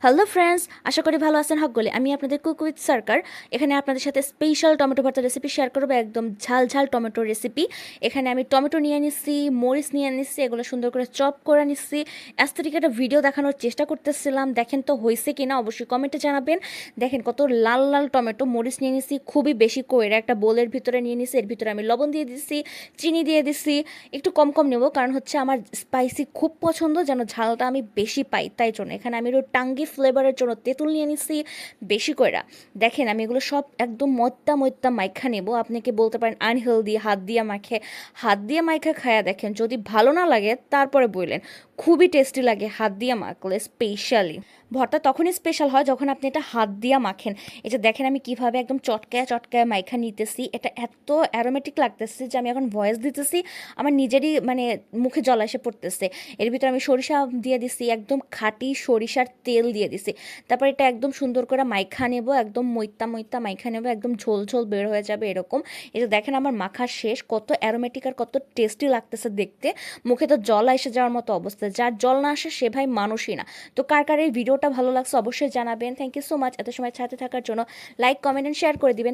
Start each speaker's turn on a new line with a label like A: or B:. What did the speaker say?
A: Hello friends, আশা করি ভালো আছেন সকলে। আমি আপনাদের কুক উইথ সরকার। এখানে আপনাদের সাথে স্পেশাল টমেটো ভর্তা রেসিপি শেয়ার করবো, একদম ঝাল ঝাল টমেটো রেসিপি। এখানে আমি টমেটো নিয়ে নিচ্ছি, মরিচ নিয়ে নিচ্ছি, এগুলো সুন্দর করে চপ করে নিচ্ছি। অ্যাস্থেটিক একটা ভিডিও দেখানোর চেষ্টা করতেছিলাম, দেখেন তো হয়েছে কিনা অবশ্যই কমেন্টে জানাবেন। দেখেন কত লাল লাল টমেটো, মরিচ নিয়ে নিচ্ছি খুবই বেশি করে, একটা বোলের ভিতরে নিয়ে নিচ্ছি। এর ভিতরে আমি লবণ দিয়ে দিচ্ছি, চিনি দিয়ে দিচ্ছি। একটু কম কম নেবো, কারণ হচ্ছে আমার স্পাইসি খুব পছন্দ, যেন ঝালটা আমি বেশি পাই, তাই জন্য এখানে আমি একটু টাঙ্গি ফ্লেভারের জন্য তেঁতুল নিয়ে নিচ্ছি বেশি কইরা। দেখেন আমি এগুলো সব একদম মত্তা মত্তা মাইখা নেবো। আপনি কি বলতে পারেন আনহেলদি, হাত দিয়ে মাইখা খায়া দেখেন, যদি ভালো না লাগে তারপরে বললেন। খুবই টেস্টি লাগে হাত দিয়ে মাখলে। স্পেশালি ভর্তা তখনই স্পেশাল হয় যখন আপনি এটা হাত দিয়ে মাখেন। এই যে দেখেন আমি কিভাবে একদম চটকায় চটকায় মাইখা নিতেছি, এটা এত অ্যারোমেটিক লাগতেছে যে আমি এখন ভয়েস দিতেছি, আমার নিজেরই মানে মুখে জল এসে পড়তেছে। এর ভিতরে আমি সরিষা দিয়ে দিছি, একদম খাঁটি সরিষার তেল দিয়ে দিছি। তারপর এটা একদম সুন্দর করে মাইখা নেব, একদম মইত্যা মইত্যা মাইখা নেব, একদম ঝোল ঝোল বের হয়ে যাবে এরকম। এই যে দেখেন আমার মাখা শেষ, কত অ্যারোমেটিক আর কত টেস্টি লাগতেছে দেখতে। মুখে তো জল এসে যাওয়ার মতো অবস্থা, যার জল না আসে সে ভাই মানুষই না। তো কার কার এই ভিডিওটা ভালো লাগছে অবশ্যই জানাবেন। থ্যাংক ইউ সো মাচ এত সময় সাথে থাকার জন্য। লাইক, কমেন্ট অ্যান্ড শেয়ার করে দিবেন।